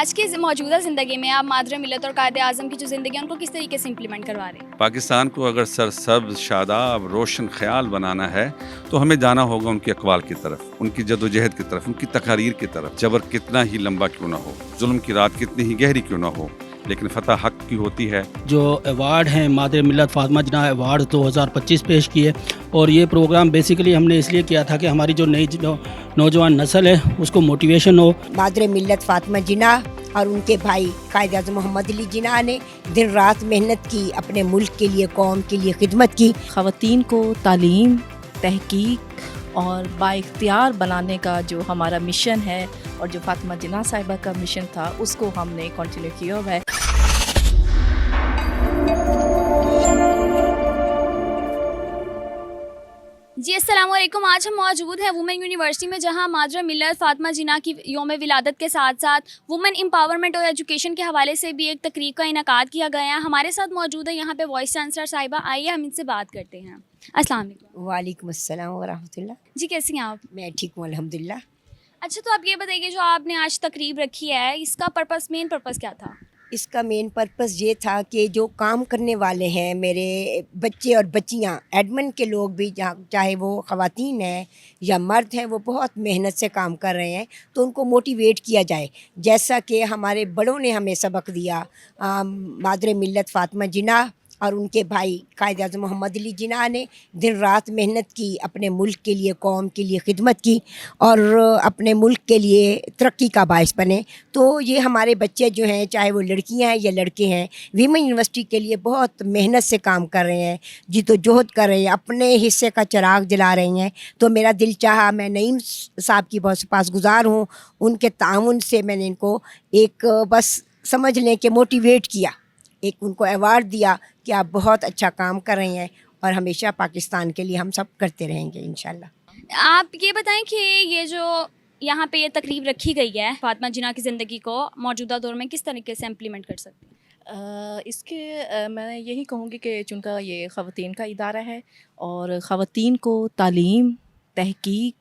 आज की मौजूदा ज़िंदगी में आप मादर मिल्लत और कायद आज़म की जो ज़िंदगी है उनको किस तरीके से इम्प्लीमेंट करवा रहे हैं? पाकिस्तान को अगर सरसब्ज़, शादाब, रोशन ख़याल बनाना है, तो हमें जाना होगा उनके अक़वाल की तरफ, उनकी जद्दोजहद की तरफ, उनकी तक़ारीर की तरफ। जबर कितना ही लंबा क्यों ना हो, ज़ुल्म की रात कितनी ही गहरी क्यों ना हो, लेकिन फ़तह हक़ की होती है। जो अवार्ड हैं मादर मिल्लत फ़ातिमा जिन्ना अवार्ड 2025 पेश किए, और ये प्रोग्राम बेसिकली हमने इसलिए किया था कि हमारी जो नई नौजवान नस्ल है उसको मोटिवेशन हो। मादर मिल्लत फ़ातिमा जिन्ना और उनके भाई कायद आज़म मोहम्मद अली जिन्ना ने दिन रात मेहनत की, अपने मुल्क के लिए, कौम के लिए खिदमत की। ख़वातीन को तालीम, तहकीक और बाइख्तियार बनाने का जो हमारा मिशन है और जो फ़ातिमा जिन्ना साहिबा का मिशन था उसको हमने कंटिन्यू किया हुआ है। जी अस्सलाम वालेकुम। आज हम मौजूद हैं वुमेन यूनिवर्सिटी में, जहां मादर मिल्लत फ़ातिमा जिन्ना की यौम विलादत के साथ साथ वुमेन एम्पावरमेंट और एजुकेशन के हवाले से भी एक तकरीब का इनेकाद किया गया है। हमारे साथ मौजूद है यहाँ पे वाइस चांसलर साहिबा। आइए हम इनसे बात करते हैं। अस्सलाम वालेकुम। वालेकुम अस्सलाम व रहमतुल्लाह। जी कैसी हैं आप? मैं ठीक हूँ अल्हम्दुलिल्लाह। अच्छा, तो आप ये बताइए, जो आपने आज तकरीब रखी है, इसका मेन पर्पस क्या था? इसका मेन पर्पस ये था कि जो काम करने वाले हैं, मेरे बच्चे और बच्चियाँ, एडमिन के लोग भी, चाहे वो ख़वातीन हैं या मर्द हैं, वो बहुत मेहनत से काम कर रहे हैं, तो उनको मोटिवेट किया जाए। जैसा कि हमारे बड़ों ने हमें सबक दिया, मादर मिल्लत फ़ातिमा जिन्ना और उनके भाई कायद आज़म मोहम्मद अली जिन्ना ने दिन रात मेहनत की, अपने मुल्क के लिए, कौम के लिए खिदमत की और अपने मुल्क के लिए तरक्की का बायस बने। तो ये हमारे बच्चे जो हैं, चाहे वो लड़कियां हैं या लड़के हैं, वीमेन यूनिवर्सिटी के लिए बहुत मेहनत से काम कर रहे हैं, जिद्दोजहद कर रहे हैं, अपने हिस्से का चिराग जला रहे हैं। तो मेरा दिल चाहा, मैं नईम साहब की बहुत शुक्रगुज़ार हूँ, उनके ताउन से मैंने इनको एक बस समझ लें कि मोटिवेट किया, एक उनको अवार्ड दिया कि आप बहुत अच्छा काम कर रहे हैं और हमेशा पाकिस्तान के लिए हम सब करते रहेंगे इंशाल्लाह। आप ये बताएं कि ये जो यहाँ पे ये तकरीब रखी गई है, फ़ातिमा जिन्ना की ज़िंदगी को मौजूदा दौर में किस तरीके से इम्प्लीमेंट कर सकते हैं? मैं यही कहूँगी कि चूँकि ये ख़वातीन का इदारा है और ख़वातीन को तालीम, तहकीक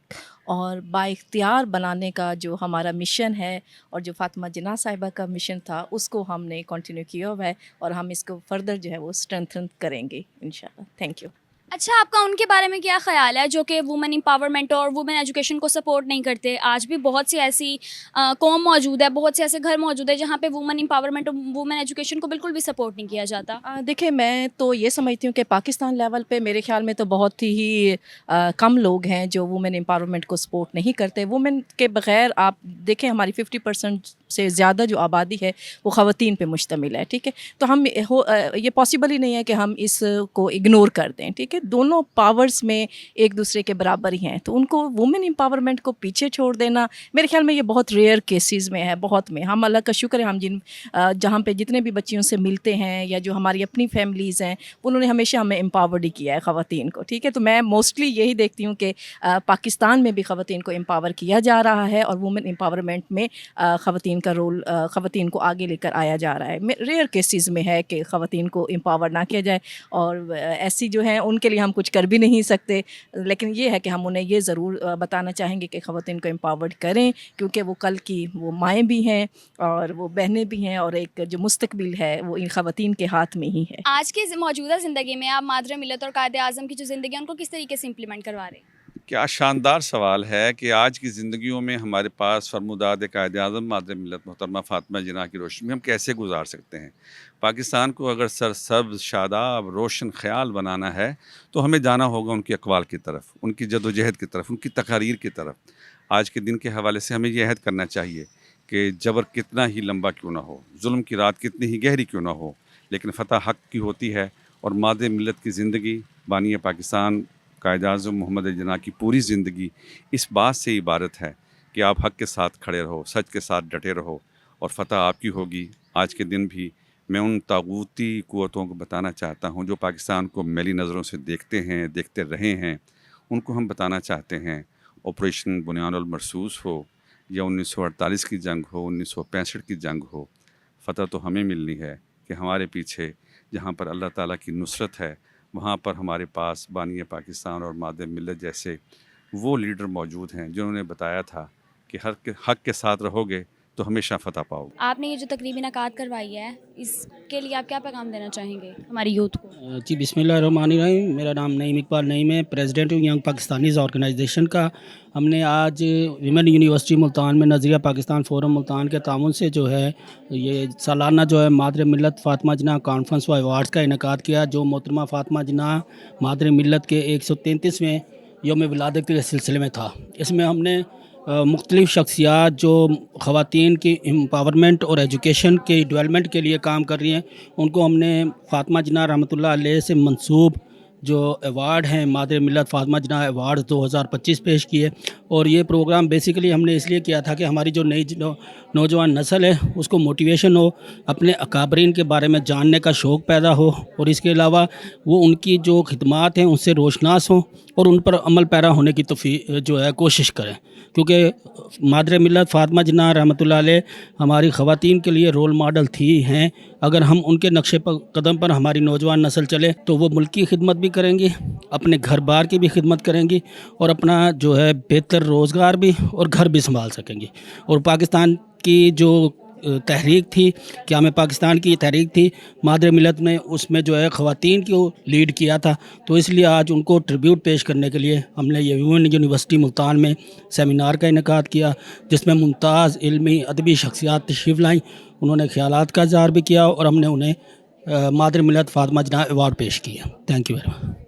और बाइख्तियार बनाने का जो हमारा मिशन है और जो फ़ातिमा जिन्ना साहिबा का मिशन था उसको हमने कंटिन्यू किया हुआ है और हम इसको फर्दर जो है वो स्ट्रेंथन करेंगे इंशाल्लाह। Thank you. अच्छा, आपका उनके बारे में क्या ख़्याल है जो कि वुमेन एम्पावरमेंट और वुमेन एजुकेशन को सपोर्ट नहीं करते? आज भी बहुत सी ऐसी कौम मौजूद है, बहुत से ऐसे घर मौजूद है जहाँ पे वुमेन एम्पावरमेंट और वुमेन एजुकेशन को बिल्कुल भी सपोर्ट नहीं किया जाता। देखिए, मैं तो ये समझती हूँ कि पाकिस्तान लेवल पे मेरे ख्याल में तो बहुत ही कम लोग हैं जो वुमेन एम्पावरमेंट को सपोर्ट नहीं करते। वुमेन के बग़ैर आप देखें, हमारी 50% से ज़्यादा जो आबादी है वो ख़वातीन पे मुश्तमिल है, ठीक है। तो हम ये पॉसिबल ही नहीं है कि हम इसको इग्नोर कर दें, ठीक है। दोनों पावर्स में एक दूसरे के बराबर ही हैं, तो उनको वुमेन एम्पावरमेंट को पीछे छोड़ देना मेरे ख्याल में ये बहुत रेयर केसेस में है, बहुत में। हम अल्लाह का शुक्र है, हम जहाँ पे जितने भी बच्चियों से मिलते हैं या जो हमारी अपनी फैमिलीज़ हैं, उन्होंने हमेशा हमें एम्पावर्ड ही किया है ख़वातीन को, ठीक है। तो मैं मोस्टली यही देखती हूँ कि पाकिस्तान में भी ख़वातीन को एम्पावर किया जा रहा है और वुमेन एम्पावरमेंट में ख़वातीन का रोल, ख़वातीन को आगे लेकर आया जा रहा है। रेयर केसेस में है कि ख़वातीन को एम्पावर ना किया जाए, और ऐसी जो हैं उनके लिए हम कुछ कर भी नहीं सकते, लेकिन ये है कि हम उन्हें ये ज़रूर बताना चाहेंगे कि ख़वातीन को एम्पावर्ड करें, क्योंकि वो कल की वो माएँ भी हैं और वो बहनें भी हैं, और एक जो मुस्तकबिल है वो इन ख़वातीन के हाथ में ही है। आज की मौजूदा ज़िंदगी में आप मादर मिल्लत और कायद आज़म की जो ज़िंदगी है उनको किस तरीके से इम्प्लीमेंट करवा रहे हैं? क्या शानदार सवाल है कि आज की ज़िंदगियों में हमारे पास फर्मुदाद कायद आज़म मादर मिल्लत मोहतरमा फ़ातिमा जिन्ना की रोशनी में हम कैसे गुजार सकते हैं। पाकिस्तान को अगर सरसब्ज़, शादाब, रोशन ख़याल बनाना है, तो हमें जाना होगा उनके अक़वाल की तरफ, उनकी जद्दोजहद की तरफ, उनकी तक़ारीर की तरफ। आज के दिन के हवाले से हमें यह अहद करना चाहिए कि जबर कितना ही लंबा क्यों ना हो, ज़ुल्म की रात कितनी ही गहरी क्यों ना हो, लेकिन फ़तह हक़ की होती है। और मादर मिल्लत की ज़िंदगी, बानी पाकिस्तान कायद आज़म मोहम्मद अली जिन्ना की पूरी ज़िंदगी इस बात से इबारत है कि आप हक़ के साथ खड़े रहो, सच के साथ डटे रहो, और फ़तह आपकी होगी। आज के दिन भी मैं उन तागूती क़ुव्वतों को बताना चाहता हूँ जो पाकिस्तान को मैली नज़रों से देखते हैं, देखते रहे हैं, उनको हम बताना चाहते हैं, ऑपरेशन बुनियानुल मरसूस हो या 1948 की जंग हो, 1965 की जंग हो, फ़तह तो हमें मिलनी है कि हमारे पीछे जहाँ पर अल्लाह ताला की नुसरत है, वहाँ पर हमारे पास बानी पाकिस्तान और मादर मिल्लत जैसे वो लीडर मौजूद हैं जिन्होंने बताया था कि हक़ के साथ रहोगे تو ہمیشہ فتح پاؤ گے. آپ نے یہ جو تقریب انعقاد کروائی ہے اس کے لیے آپ کیا پیغام دینا چاہیں گے ہماری یوتھ کو؟ جی بسم اللہ الرحمن الرحیم. میرا نام نعیم اقبال نعیم ہے، پریزیڈنٹ ہوں ینگ پاکستانیز آرگنائزیشن کا. ہم نے آج ویمن یونیورسٹی ملتان میں نظریہ پاکستان فورم ملتان کے تعاون سے جو ہے یہ سالانہ جو ہے مادر ملت فاطمہ جناح کانفرنس و ایوارڈز کا انعقاد کیا، جو محترمہ فاطمہ جناح مادر ملت کے 133ویں یوم ولادت کے سلسلے میں تھا. اس میں ہم نے مختلف شخصیات جو خواتین کی امپاورمنٹ اور ایجوکیشن کے ڈیولپمنٹ کے لیے کام کر رہی ہیں، ان کو ہم نے فاطمہ جناح رحمۃ اللہ علیہ سے منسوب جو ایوارڈ ہیں مادر ملت فاطمہ جناح ایوارڈ 2025 پیش کیے. اور یہ پروگرام بیسیکلی ہم نے اس لیے کیا تھا کہ ہماری جو نئی نوجوان نسل ہے اس کو موٹیویشن ہو، اپنے اکابرین کے بارے میں جاننے کا شوق پیدا ہو، اور اس کے علاوہ وہ ان کی جو خدمات ہیں ان سے روشناس ہوں اور ان پر عمل پیرا ہونے کی جو ہے کوشش کریں. کیونکہ مادر ملت فاطمہ جناح رحمۃ اللہ علیہ ہماری خواتین کے لیے رول ماڈل تھی ہیں. اگر ہم ان کے نقش قدم پر ہماری نوجوان نسل چلے تو وہ ملک کی خدمت بھی کریں گی، اپنے گھر بار کی بھی خدمت کریں گی، اور اپنا جو ہے بہتر روزگار بھی اور گھر بھی سنبھال سکیں گی. اور پاکستان کی جو تحریک تھی، قیام پاکستان کی تحریک تھی، مادر ملت میں اس میں جو ہے خواتین کو لیڈ کیا تھا. تو اس لیے آج ان کو ٹریبیوٹ پیش کرنے کے لیے ہم نے یہ ویمن یونیورسٹی ملتان میں سیمینار کا انعقاد کیا، جس میں ممتاز علمی ادبی شخصیات تشریف لائیں. انہوں نے خیالات کا اظہار بھی کیا اور ہم نے انہیں مادر ملت فاطمہ جناح ایوارڈ پیش کیا. Thank you very much.